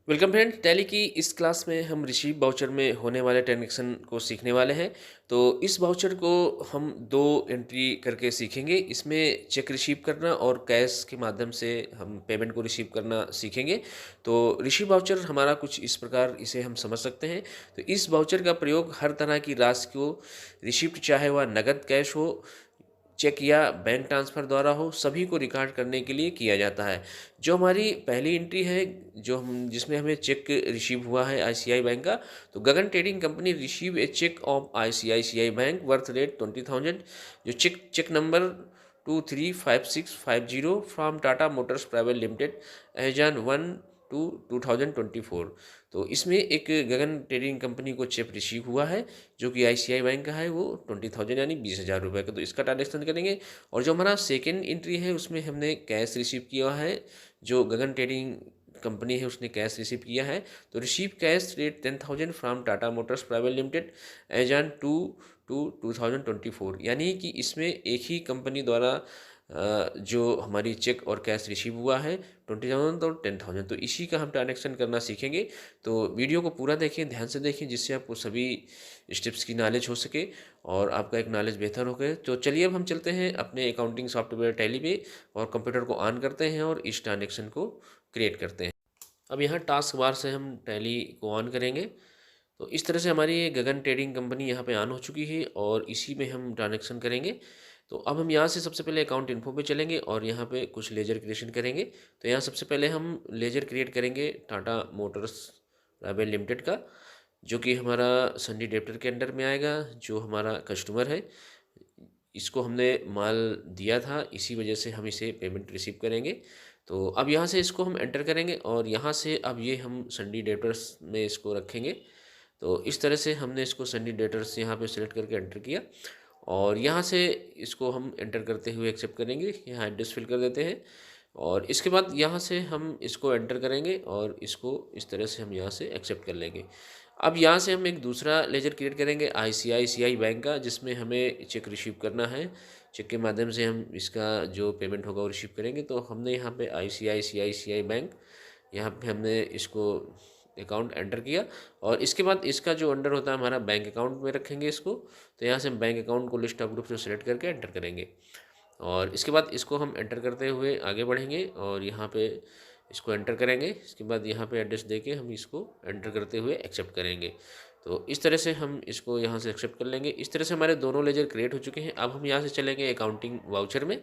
Welcome friend, tally की इस class में हम रिसीव वाउचर में होने वाले ट्रांजैक्शन को सीखने वाले हैं। तो इस वाउचर को हम दो एंट्री करके सीखेंगे। इसमें चेक रिसीव करना और कैश के माध्यम से हम पेमेंट को रिसीव करना सीखेंगे। तो रिसीव वाउचर हमारा कुछ इस प्रकार इसे हम समझ सकते हैं। तो इस वाउचर का प्रयोग हर तरह की राशि को रिसिप्ट, चाहे वह नगद कैश हो, चेक या बैंक ट्रांसफ़र द्वारा हो, सभी को रिकॉर्ड करने के लिए किया जाता है। जो हमारी पहली एंट्री है, जो हम जिसमें हमें चेक रिसीव हुआ है आईसीआई बैंक का, तो Gagan trading company receive a cheque of ICICI bank worth rate 20,000, जो cheque number 235650 from Tata Motors private limited एजान 1/2/2024। तो इसमें एक गगन ट्रेडिंग कंपनी को चेक रिसीव हुआ है, जो कि आईसीआई बैंक का है, वो 20,000 यानी 20,000 रुपये का। तो इसका ट्रांजेक्शन करेंगे। और जो हमारा सेकेंड एंट्री है, उसमें हमने कैश रिसीव किया है। जो गगन ट्रेडिंग कंपनी है, उसने कैश रिसीव किया है। तो receive cash rate 10,000 from Tata Motors private limited as on 2/2/2024, यानी कि इसमें एक ही कंपनी द्वारा जो हमारी चेक और कैश रिसीव हुआ है 20,000 और 10,000, तो इसी का हम ट्रांजेक्शन करना सीखेंगे। तो वीडियो को पूरा देखें, ध्यान से देखें, जिससे आपको सभी स्टेप्स की नॉलेज हो सके और आपका एक नॉलेज बेहतर हो गए। तो चलिए अब हम चलते हैं अपने अकाउंटिंग सॉफ्टवेयर टैली पे और कंप्यूटर को ऑन करते हैं और इस ट्रांजेक्शन को क्रिएट करते हैं। अब यहाँ टास्क बार से हम टैली को ऑन करेंगे। तो इस तरह से हमारी ये गगन ट्रेडिंग कंपनी यहाँ पे ऑन हो चुकी है और इसी में हम ट्रांजेक्शन करेंगे। तो अब हम यहाँ से सबसे पहले अकाउंट इन्फो पे चलेंगे और यहाँ पे कुछ लेजर क्रिएशन करेंगे। तो यहाँ सबसे पहले हम लेजर क्रिएट करेंगे टाटा मोटर्स प्राइवेट लिमिटेड का, जो कि हमारा सन्नी डेप्टर के अंडर में आएगा। जो हमारा कस्टमर है, इसको हमने माल दिया था, इसी वजह से हम इसे पेमेंट रिसीव करेंगे। तो अब यहाँ से इसको हम एंटर करेंगे और यहाँ से अब ये हम सन्नी डेप्टर्स में इसको रखेंगे। तो इस तरह से हमने इसको सन्नी डेप्टर्स यहाँ पे सिलेक्ट करके एंटर किया और यहाँ से इसको हम एंटर करते हुए एक्सेप्ट करेंगे। यहाँ एड्रेस फिल कर देते हैं और इसके बाद यहाँ से हम इसको एंटर करेंगे और इसको इस तरह से हम यहाँ से एक्सेप्ट कर लेंगे। अब यहाँ से हम एक दूसरा लेजर क्रिएट करेंगे आईसीआईसीआई बैंक का, जिसमें हमें चेक रिसीव करना है। चेक के माध्यम से हम इसका जो पेमेंट होगा वो रिसीव करेंगे। तो हमने यहाँ पे आईसीआईसीआई बैंक, यहाँ पे हमने इसको अकाउंट एंटर किया और इसके बाद इसका जो अंडर होता है हमारा बैंक अकाउंट में रखेंगे इसको। तो यहाँ से हम बैंक अकाउंट को लिस्ट ऑफ ग्रुप से सिलेक्ट करके एंटर करेंगे और इसके बाद इसको हम एंटर करते हुए आगे बढ़ेंगे और यहाँ पे इसको एंटर करेंगे। इसके बाद यहाँ पे एड्रेस देके हम इसको एंटर करते हुए एक्सेप्ट करेंगे। तो इस तरह से हम इसको यहाँ से एक्सेप्ट कर लेंगे। इस तरह से हमारे दोनों लेजर क्रिएट हो चुके हैं। अब हम यहाँ से चलेंगे अकाउंटिंग वाउचर में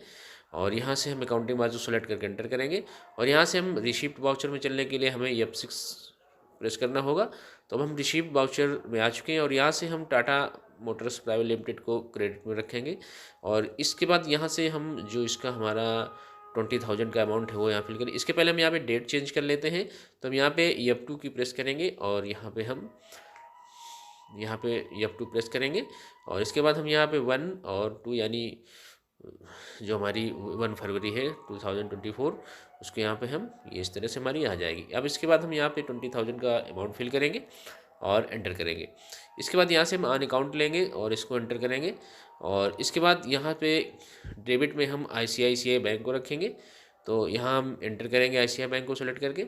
और यहाँ से हम अकाउंटिंग वाउचर सेलेक्ट करके एंटर करेंगे और यहाँ से हम रिसिप्ट वाउचर में चलने के लिए हमें F6 प्रेस करना होगा। तो अब हम रिसिप्ट वाउचर में आ चुके हैं और यहाँ से हम टाटा मोटर्स प्राइवेट लिमिटेड को क्रेडिट में रखेंगे और इसके बाद यहाँ से हम जो इसका हमारा 20,000 का अमाउंट है वो यहाँ फिल करें। इसके पहले हम यहाँ पे डेट चेंज कर लेते हैं। तो हम यहाँ पे F2 की प्रेस करेंगे और यहाँ पे F2 प्रेस करेंगे और इसके बाद हम यहाँ पे 1 और 2 यानी जो हमारी 1 फरवरी है 2024, उसको यहाँ पे हम ये इस तरह से हमारी आ जाएगी। अब इसके बाद हम यहाँ पे 20,000 का अमाउंट फिल करेंगे और एंटर करेंगे। इसके बाद यहाँ से हम ऑन अकाउंट लेंगे और इसको एंटर करेंगे और इसके बाद यहाँ पे डेबिट में हम आईसीआईसीआई बैंक को रखेंगे। तो यहाँ हम एंटर करेंगे आईसीआई बैंक को सेलेक्ट करके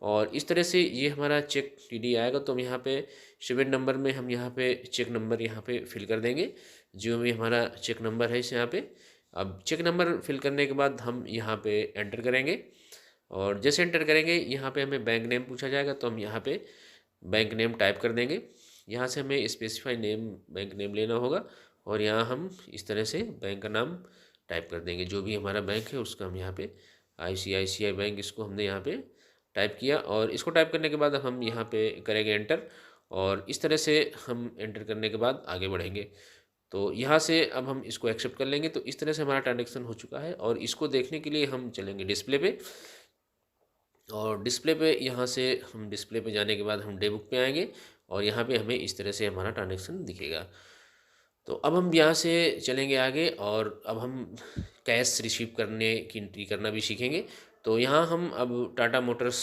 और इस तरह से ये हमारा चेक टीडी आएगा। तो हम यहाँ पे 7 नंबर में हम यहाँ पे चेक नंबर यहाँ पे फिल कर देंगे, जो भी हमारा चेक नंबर है इस यहाँ पे। अब चेक नंबर फिल करने के बाद हम यहाँ पे एंटर करेंगे और जैसे एंटर करेंगे यहाँ पे हमें बैंक नेम पूछा जाएगा। तो हम यहाँ पे बैंक नेम टाइप कर देंगे। यहाँ से हमें स्पेसिफाई नेम, बैंक नेम लेना होगा और यहाँ हम इस तरह से बैंक का नाम टाइप कर देंगे। जो भी हमारा बैंक है उसका हम यहाँ पे आईसीआईसीआई बैंक, इसको हमने यहाँ पे टाइप किया और इसको टाइप करने के बाद हम यहाँ पे करेंगे एंटर और इस तरह से हम एंटर करने के बाद आगे बढ़ेंगे। तो यहाँ से अब हम इसको एक्सेप्ट कर लेंगे। तो इस तरह से हमारा ट्रांजेक्शन हो चुका है और इसको देखने के लिए हम चलेंगे डिस्प्ले पे और डिस्प्ले पे यहाँ से हम डिस्प्ले पे जाने के बाद हम डे बुक पे आएंगे और यहाँ पे हमें इस तरह से हमारा ट्रांजेक्शन दिखेगा। तो अब हम यहाँ से चलेंगे आगे और अब हम कैश रिसीव करने की एंट्री करना भी सीखेंगे। तो यहाँ हम अब टाटा मोटर्स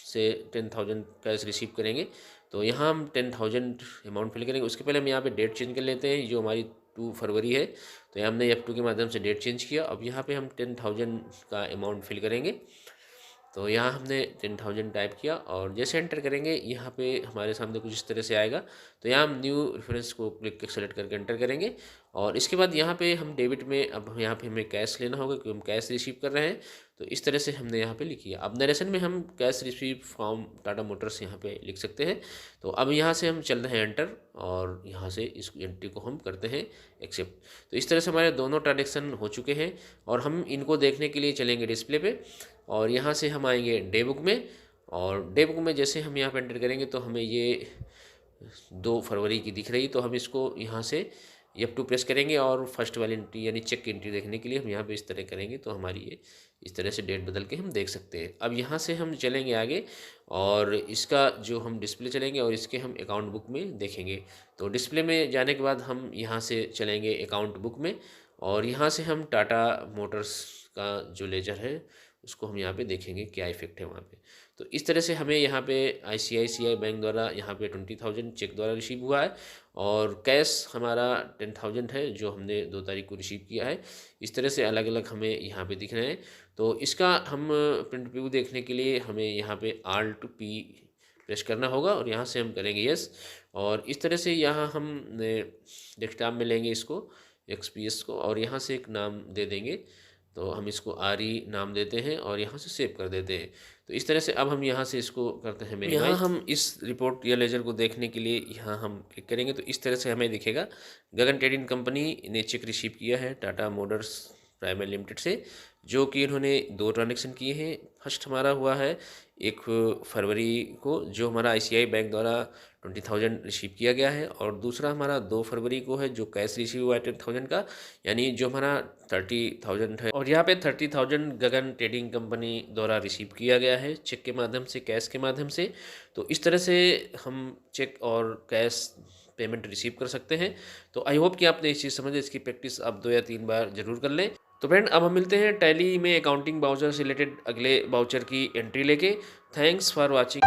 से 10,000 कैश रिसीव करेंगे। तो यहाँ हम 10,000 अमाउंट फिल करेंगे। उसके पहले हम यहाँ पे डेट चेंज कर लेते हैं, जो हमारी 2 फरवरी है। तो यहाँ हमने F2 के माध्यम से डेट चेंज किया। अब यहाँ पे हम 10,000 का अमाउंट फिल करेंगे। तो यहाँ हमने 10,000 टाइप किया और जैसे एंटर करेंगे यहाँ पे हमारे सामने कुछ इस तरह से आएगा। तो यहाँ हम न्यू रेफरेंस को क्लिक सेलेक्ट करके एंटर करेंगे और इसके बाद यहाँ पे हम डेबिट में, अब यहाँ पे हमें कैश लेना होगा क्योंकि हम कैश रिसीव कर रहे हैं। तो इस तरह से हमने यहाँ पे लिखी है। अब नरेशन में हम cash receive from Tata Motors यहाँ पे लिख सकते हैं। तो अब यहाँ से हम चल रहे हैं एंटर और यहाँ से इस एंट्री को हम करते हैं एक्सेप्ट। तो इस तरह से हमारे दोनों ट्रांजेक्शन हो चुके हैं और हम इनको देखने के लिए चलेंगे डिस्प्ले पे और यहाँ से हम आएंगे डे बुक में और डे बुक में जैसे हम यहाँ पे एंटर करेंगे तो हमें ये 2 फरवरी की दिख रही। तो हम इसको यहाँ से F2 प्रेस करेंगे और फर्स्ट वाली एंट्री यानी चेक की एंट्री देखने के लिए हम यहाँ पे इस तरह करेंगे तो हमारी ये इस तरह से डेट बदल के हम देख सकते हैं। अब यहाँ से हम चलेंगे आगे और इसका जो हम डिस्प्ले चलेंगे और इसके हम अकाउंट बुक में देखेंगे। तो डिस्प्ले में जाने के बाद हम यहाँ से चलेंगे अकाउंट बुक में और यहाँ से हम टाटा मोटर्स का जो लेजर है उसको हम यहाँ पे देखेंगे क्या इफेक्ट है वहाँ पे। तो इस तरह से हमें यहाँ पे ICICI बैंक द्वारा यहाँ पे 20,000 चेक द्वारा रिसीव हुआ है और कैश हमारा 10,000 है जो हमने 2 तारीख को रिसीव किया है। इस तरह से अलग अलग हमें यहाँ पे दिख रहे हैं। तो इसका हम प्रिंट व्यू देखने के लिए हमें यहाँ पे Alt+P प्रेस करना होगा और यहाँ से हम करेंगे यस और इस तरह से यहाँ हम डेस्कटॉप में लेंगे इसको XPS को और यहाँ से एक नाम दे देंगे। तो हम इसको RE नाम देते हैं और यहाँ से सेव कर देते हैं। तो इस तरह से अब हम यहाँ से इसको करते हैं मिनिमाइज। यहाँ हम इस रिपोर्ट या लेजर को देखने के लिए यहाँ हम क्लिक करेंगे तो इस तरह से हमें दिखेगा गगन ट्रेडिंग कंपनी ने चेक रिसीव किया है टाटा मोटर्स प्राइवेट लिमिटेड से, जो कि इन्होंने 2 ट्रांजेक्शन किए हैं। फर्स्ट हमारा हुआ है 1 फरवरी को जो हमारा ICICI बैंक द्वारा 20,000 रिसीव किया गया है और दूसरा हमारा 2 फरवरी को है जो कैश रिसीव हुआ है 10,000 का, यानी जो हमारा 30,000 है और यहाँ पे 30,000 गगन ट्रेडिंग कंपनी द्वारा रिसीव किया गया है चेक के माध्यम से, कैश के माध्यम से। तो इस तरह से हम चेक और कैश पेमेंट रिसीव कर सकते हैं। तो आई होप कि आपने इस चीज़ समझे, इसकी प्रैक्टिस आप 2 या 3 बार जरूर कर लें। तो फ्रेंड अब हम मिलते हैं टैली में अकाउंटिंग बाउचर से रिलेटेड अगले बाउचर की एंट्री लेके। Thanks for watching.